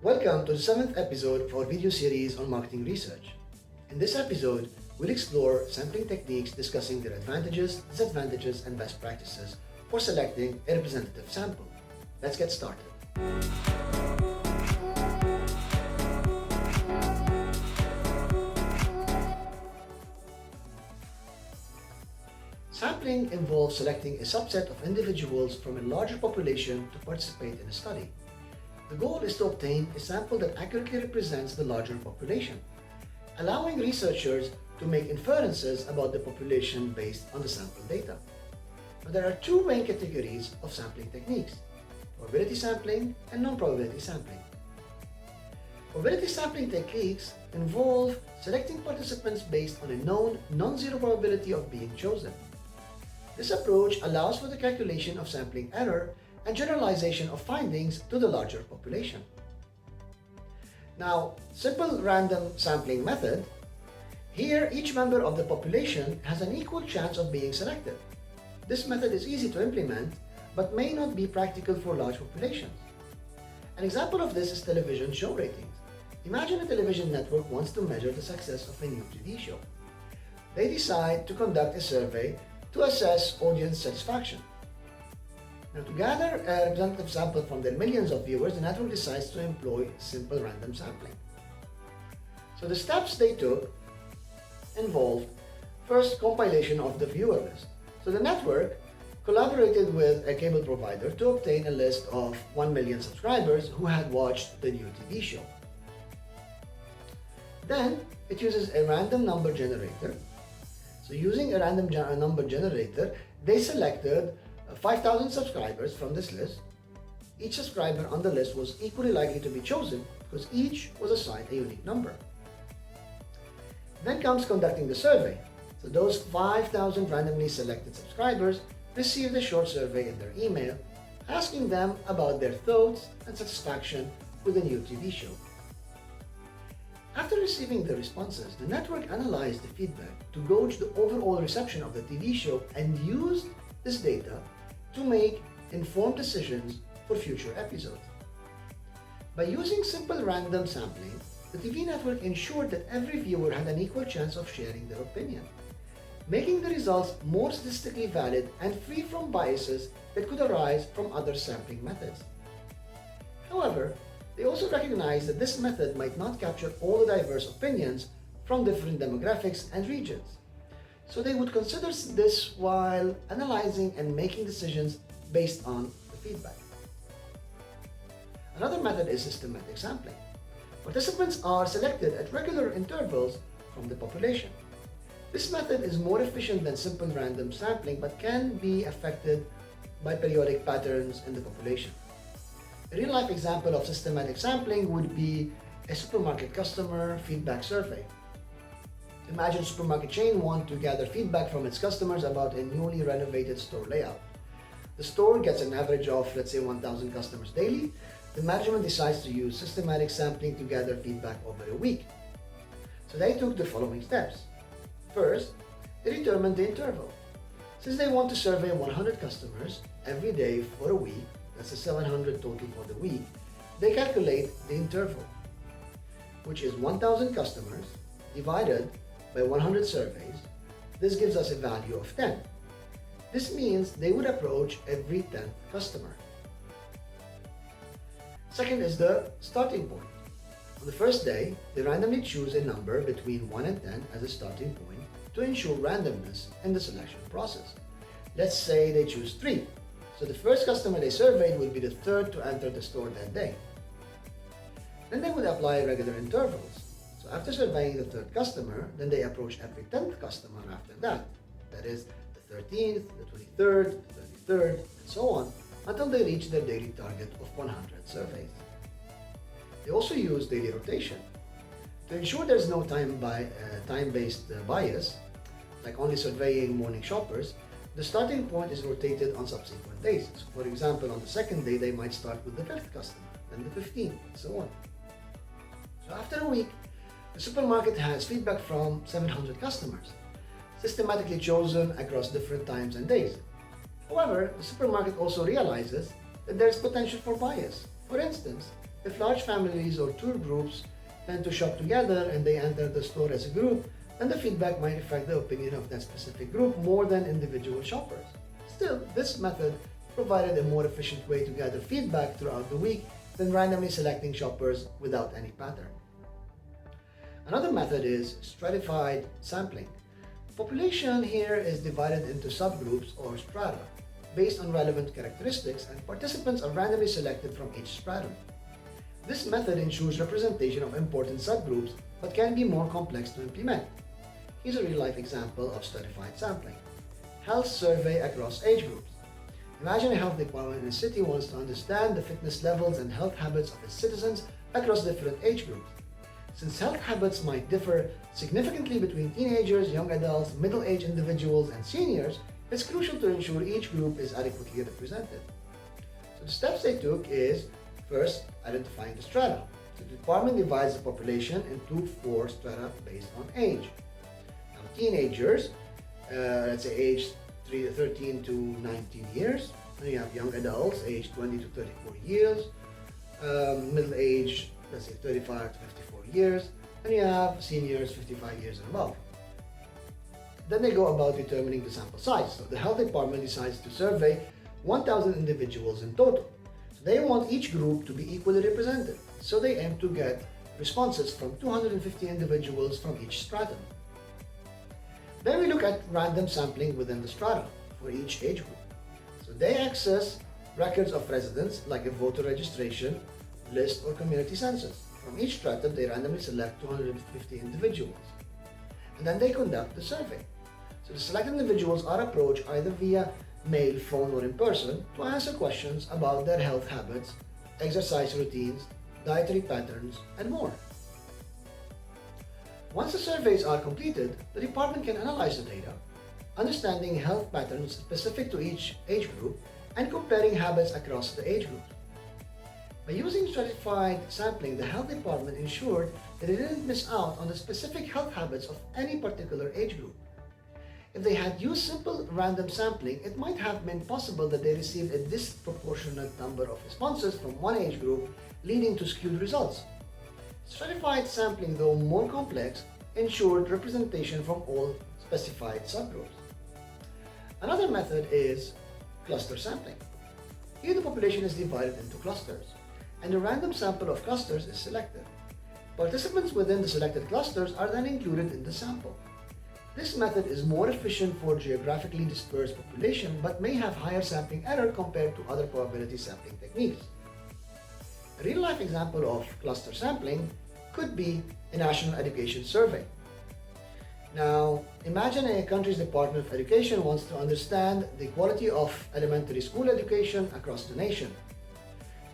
Welcome to the 7th episode of our video series on marketing research. In this episode, we'll explore sampling techniques discussing their advantages, disadvantages, and best practices for selecting a representative sample. Let's get started. Sampling involves selecting a subset of individuals from a larger population to participate in a study. The goal is to obtain a sample that accurately represents the larger population, allowing researchers to make inferences about the population based on the sample data. Now, there are two main categories of sampling techniques: probability sampling and non-probability sampling. Probability sampling techniques involve selecting participants based on a known non-zero probability of being chosen. This approach allows for the calculation of sampling error and generalization of findings to the larger population. Now, simple random sampling method. Here, each member of the population has an equal chance of being selected. This method is easy to implement, but may not be practical for large populations. An example of this is television show ratings. Imagine a television network wants to measure the success of a new TV show. They decide to conduct a survey to assess audience satisfaction. Now, to gather a representative sample from their millions of viewers, the network decides to employ simple random sampling. So the steps they took involved first compilation of the viewer list. So the network collaborated with a cable provider to obtain a list of 1 million subscribers who had watched the new TV show. Then it uses a random number generator. So using a random number generator, they selected 5,000 subscribers from this list. Each subscriber on the list was equally likely to be chosen because each was assigned a unique number. Then comes conducting the survey. So those 5,000 randomly selected subscribers received a short survey in their email asking them about their thoughts and satisfaction with the new TV show. After receiving the responses, the network analyzed the feedback to gauge the overall reception of the TV show and used this data to make informed decisions for future episodes. By using simple random sampling, the TV network ensured that every viewer had an equal chance of sharing their opinion, making the results more statistically valid and free from biases that could arise from other sampling methods. However, they also recognized that this method might not capture all the diverse opinions from different demographics and regions. So they would consider this while analyzing and making decisions based on the feedback. Another method is systematic sampling. Participants are selected at regular intervals from the population. This method is more efficient than simple random sampling but can be affected by periodic patterns in the population. A real-life example of systematic sampling would be a supermarket customer feedback survey. Imagine a supermarket chain wants to gather feedback from its customers about a newly renovated store layout. The store gets an average of, let's say, 1,000 customers daily. The management decides to use systematic sampling to gather feedback over a week. So they took the following steps. First, they determined the interval. Since they want to survey 100 customers every day for a week, that's a 700 total for the week, they calculate the interval, which is 1,000 customers divided by 100 surveys. This gives us a value of 10. This means they would approach every 10th customer. Second is the starting point. On the first day, they randomly choose a number between 1 and 10 as a starting point to ensure randomness in the selection process. Let's say they choose 3. So the first customer they surveyed will be the third to enter the store that day. Then they would apply regular intervals. So after surveying the third customer, then they approach every 10th customer after that. That is the 13th, the 23rd, the 33rd, and so on, until they reach their daily target of 100 surveys. They also use daily rotation. To ensure there's no time-based bias, like only surveying morning shoppers, the starting point is rotated on subsequent days. So for example, on the second day, they might start with the 5th customer, then the 15th, and so on. So after a week, the supermarket has feedback from 700 customers, systematically chosen across different times and days. However, the supermarket also realizes that there is potential for bias. For instance, If large families or tour groups tend to shop together and they enter the store as a group, then the feedback might reflect the opinion of that specific group more than individual shoppers. Still, this method provided a more efficient way to gather feedback throughout the week than randomly selecting shoppers without any pattern. Another method is stratified sampling. Population here is divided into subgroups or strata based on relevant characteristics, and participants are randomly selected from each stratum. This method ensures representation of important subgroups but can be more complex to implement. Here's a real-life example of stratified sampling. Health survey across age groups. Imagine a health department in a city wants to understand the fitness levels and health habits of its citizens across different age groups. Since health habits might differ significantly between teenagers, young adults, middle-aged individuals, and seniors, it's crucial to ensure each group is adequately represented. So the steps they took is, first, identifying the strata. So the department divides the population into 4 strata based on age. Now, teenagers, let's say age 13 to 19 years. Then you have young adults, age 20 to 34 years. Middle-aged, let's say 35 to 54 years. And you have seniors, 55 years and above. Then they go about determining the sample size. So the health department decides to survey 1,000 individuals in total. So they want each group to be equally represented. So they aim to get responses from 250 individuals from each stratum. Then we look at random sampling within the strata for each age group. So they access records of residents like a voter registration, list, or community census. From each stratum, they randomly select 250 individuals. And then they conduct the survey. So the selected individuals are approached either via mail, phone, or in person to answer questions about their health habits, exercise routines, dietary patterns, and more. Once the surveys are completed, the department can analyze the data, understanding health patterns specific to each age group, and comparing habits across the age groups. By using stratified sampling, the health department ensured that it didn't miss out on the specific health habits of any particular age group. If they had used simple random sampling, it might have been possible that they received a disproportionate number of responses from one age group, leading to skewed results. Stratified sampling, though more complex, ensured representation from all specified subgroups. Another method is cluster sampling. Here the population is divided into clusters, and a random sample of clusters is selected. Participants within the selected clusters are then included in the sample. This method is more efficient for geographically dispersed population but may have higher sampling error compared to other probability sampling techniques. A real-life example of cluster sampling could be a national education survey. Now, imagine a country's Department of Education wants to understand the quality of elementary school education across the nation.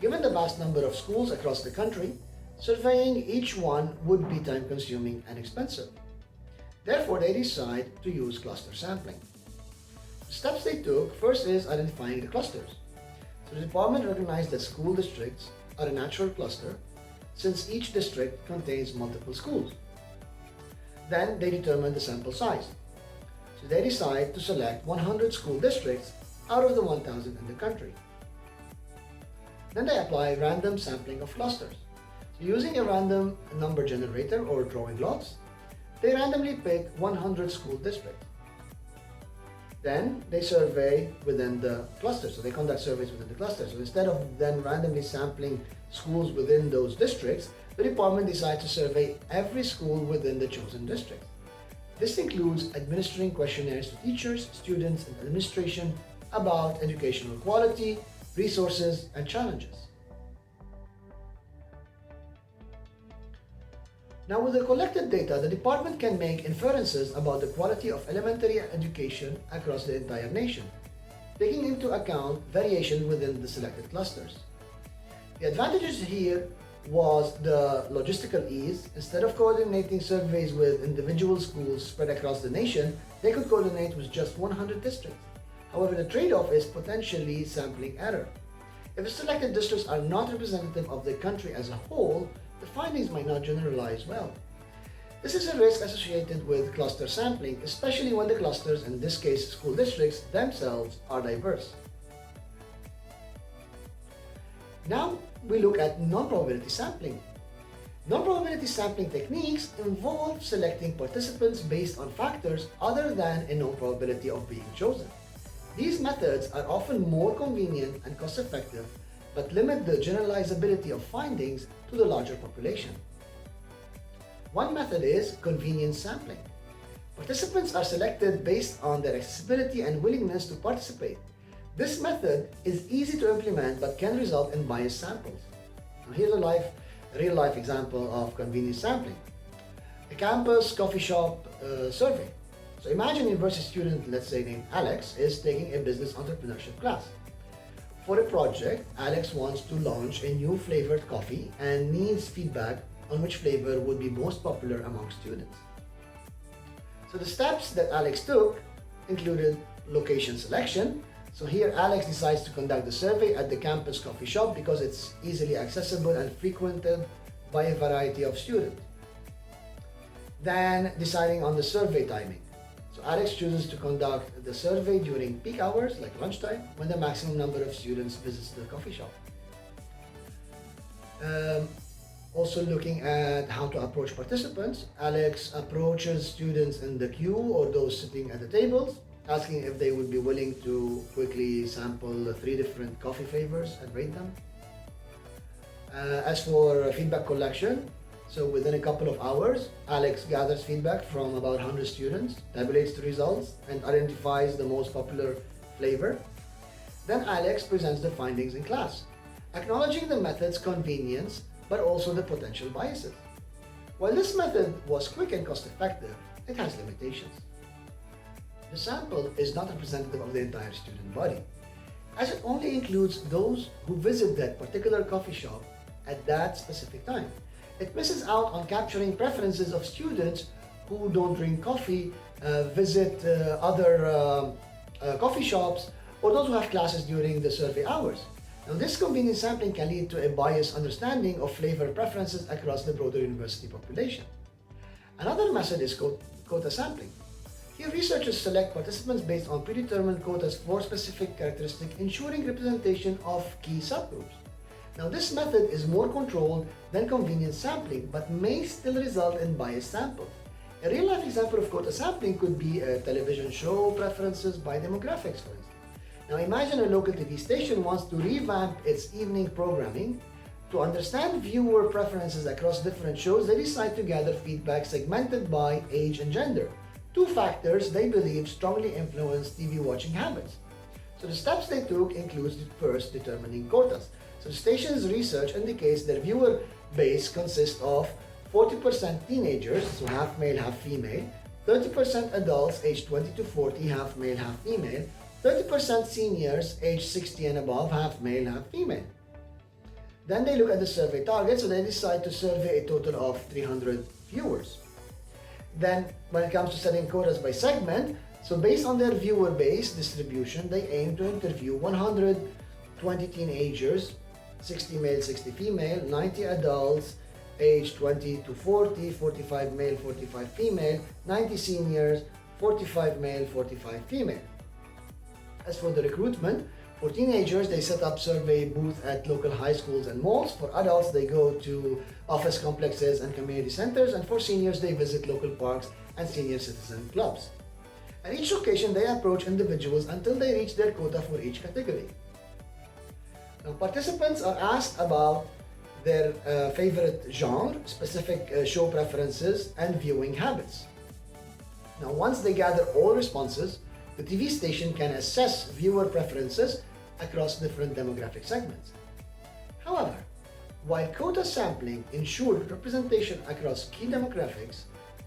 Given the vast number of schools across the country, surveying each one would be time-consuming and expensive. Therefore, they decide to use cluster sampling. The steps they took first is identifying the clusters. So the department recognized that school districts are a natural cluster since each district contains multiple schools. Then they determine the sample size. So they decide to select 100 school districts out of the 1,000 in the country. Then they apply random sampling of clusters. So using a random number generator or drawing lots, they randomly pick 100 school districts. Then they survey within the cluster. So they conduct surveys within the cluster. So instead of then randomly sampling schools within those districts, the department decides to survey every school within the chosen district. This includes administering questionnaires to teachers, students, and administration about educational quality, resources, and challenges. Now, with the collected data, the department can make inferences about the quality of elementary education across the entire nation, taking into account variation within the selected clusters. The advantages here was the logistical ease. Instead of coordinating surveys with individual schools spread across the nation, they could coordinate with just 100 districts. However, the trade-off is potentially sampling error. If the selected districts are not representative of the country as a whole, the findings might not generalize well. This is a risk associated with cluster sampling, especially when the clusters, in this case school districts, themselves are diverse. Now we look at non-probability sampling. Non-probability sampling techniques involve selecting participants based on factors other than a known probability of being chosen. These methods are often more convenient and cost-effective, but limit the generalizability of findings to the larger population. One method is convenience sampling. Participants are selected based on their accessibility and willingness to participate. This method is easy to implement but can result in biased samples. Now here's a real-life example of convenience sampling. A campus coffee shop survey. So imagine a university student, let's say named Alex, is taking a business entrepreneurship class. For a project, Alex wants to launch a new flavored coffee and needs feedback on which flavor would be most popular among students. So the steps that Alex took included location selection. So here Alex decides to conduct the survey at the campus coffee shop because it's easily accessible and frequented by a variety of students. Then deciding on the survey timing. So Alex chooses to conduct the survey during peak hours like lunchtime when the maximum number of students visits the coffee shop. Also looking at how to approach participants, Alex approaches students in the queue or those sitting at the tables, asking if they would be willing to quickly sample 3 different coffee flavors and rate them. As for feedback collection, so within a couple of hours, Alex gathers feedback from about 100 students, tabulates the results, and identifies the most popular flavor. Then Alex presents the findings in class, acknowledging the method's convenience but also the potential biases. While this method was quick and cost-effective, it has limitations. The sample is not representative of the entire student body, as it only includes those who visit that particular coffee shop at that specific time. It misses out on capturing preferences of students who don't drink coffee, visit other coffee shops, or those who have classes during the survey hours. Now, this convenience sampling can lead to a biased understanding of flavor preferences across the broader university population. Another method is quota sampling. Here, researchers select participants based on predetermined quotas for specific characteristics, ensuring representation of key subgroups. Now, this method is more controlled than convenience sampling, but may still result in biased samples. A real-life example of quota sampling could be a television show preferences by demographics, for instance. Now, imagine a local TV station wants to revamp its evening programming. To understand viewer preferences across different shows, they decide to gather feedback segmented by age and gender, 2 factors they believe strongly influence TV watching habits. So the steps they took includes first determining quotas. So the station's research indicates their viewer base consists of 40% teenagers, so half male, half female, 30% adults aged 20 to 40, half male, half female, 30% seniors aged 60 and above, half male, half female. Then they look at the survey target, so they decide to survey a total of 300 viewers. Then when it comes to setting quotas by segment, so based on their viewer base distribution, they aim to interview 120 teenagers, 60 male, 60 female, 90 adults aged 20 to 40, 45 male, 45 female, 90 seniors, 45 male, 45 female. As for the recruitment, for teenagers, they set up survey booths at local high schools and malls. For adults, they go to office complexes and community centers. And for seniors, they visit local parks and senior citizen clubs. At each location, they approach individuals until they reach their quota for each category. Now, participants are asked about their favorite genre, specific show preferences, and viewing habits. Now, once they gather all responses, the TV station can assess viewer preferences across different demographic segments. However, while quota sampling ensured representation across key demographics,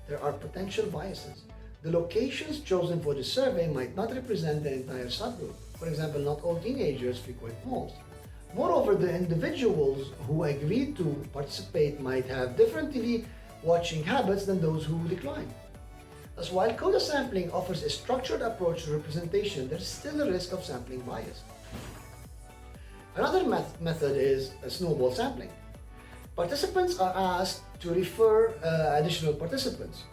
there are potential biases. The locations chosen for the survey might not represent the entire subgroup. For example, not all teenagers frequent malls. Moreover, the individuals who agreed to participate might have different TV watching habits than those who declined. Thus, while quota sampling offers a structured approach to representation, there is still a risk of sampling bias. Another method is snowball sampling. Participants are asked to refer additional participants,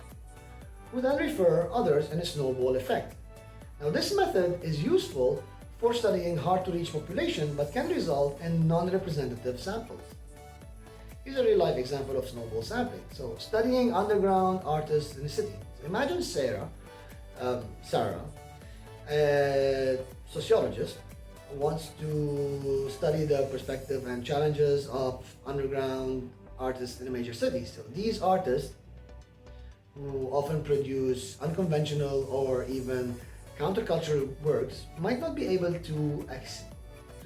who then refer others in a snowball effect. Now, this method is useful for studying hard-to-reach population but can result in non-representative samples. Here's a real-life example of snowball sampling. So, studying underground artists in a city. So imagine Sarah, a sociologist, wants to study the perspective and challenges of underground artists in a major city. So these artists, who often produce unconventional or even countercultural works, might not be able to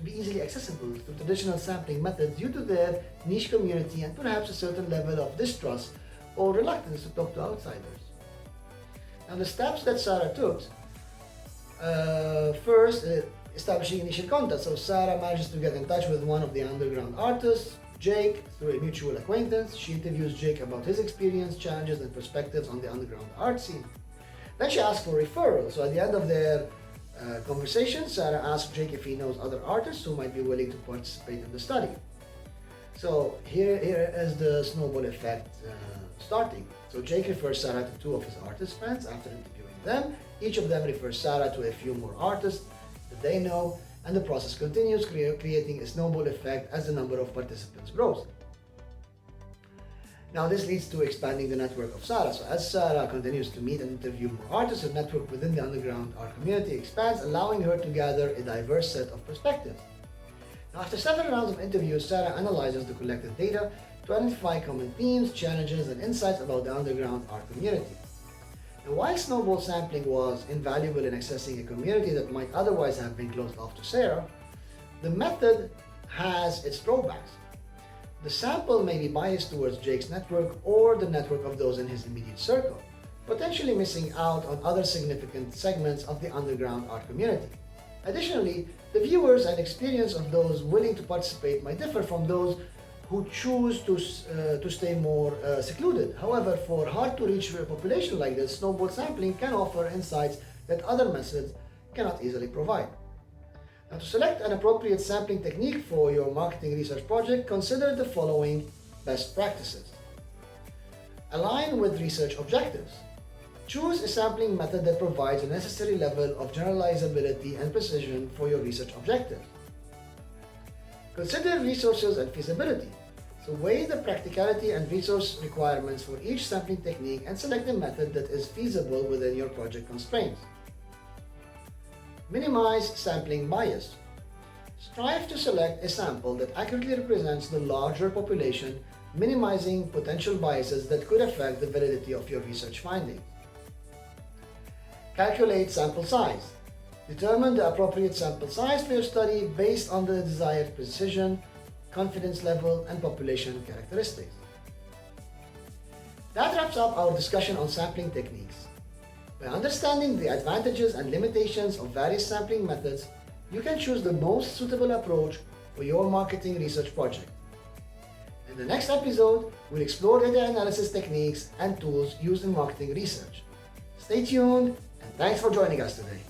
be easily accessible to traditional sampling methods due to their niche community and perhaps a certain level of distrust or reluctance to talk to outsiders. Now, the steps that Sarah took, first, establishing initial contact. So Sarah manages to get in touch with one of the underground artists, Jake, through a mutual acquaintance. She interviews Jake about his experience, challenges, and perspectives on the underground art scene. Then she asks for referrals. So at the end of their conversation, Sarah asks Jake if he knows other artists who might be willing to participate in the study. So here is the snowball effect starting. So Jake refers Sarah to two of his artist friends after interviewing them. Each of them refers Sarah to a few more artists that they know, and the process continues, creating a snowball effect as the number of participants grows. Now this leads to expanding the network of Sarah. So as Sarah continues to meet and interview more artists, her network within the underground art community expands, allowing her to gather a diverse set of perspectives. Now after several rounds of interviews, Sarah analyzes the collected data to identify common themes, challenges, and insights about the underground art community. And while snowball sampling was invaluable in accessing a community that might otherwise have been closed off to Sarah, the method has its drawbacks. The sample may be biased towards Jake's network or the network of those in his immediate circle, potentially missing out on other significant segments of the underground art community. Additionally, the viewers and experience of those willing to participate might differ from those who choose to stay more secluded. However, for hard-to-reach population like this, snowball sampling can offer insights that other methods cannot easily provide. Now, to select an appropriate sampling technique for your marketing research project, consider the following best practices. Align with research objectives. Choose a sampling method that provides a necessary level of generalizability and precision for your research objectives. Consider resources and feasibility. So weigh the practicality and resource requirements for each sampling technique and select a method that is feasible within your project constraints. Minimize sampling bias. Strive to select a sample that accurately represents the larger population, minimizing potential biases that could affect the validity of your research findings. Calculate sample size. Determine the appropriate sample size for your study based on the desired precision, confidence level, and population characteristics. That wraps up our discussion on sampling techniques. By understanding the advantages and limitations of various sampling methods, you can choose the most suitable approach for your marketing research project. In the next episode, we'll explore data analysis techniques and tools used in marketing research. Stay tuned, and thanks for joining us today.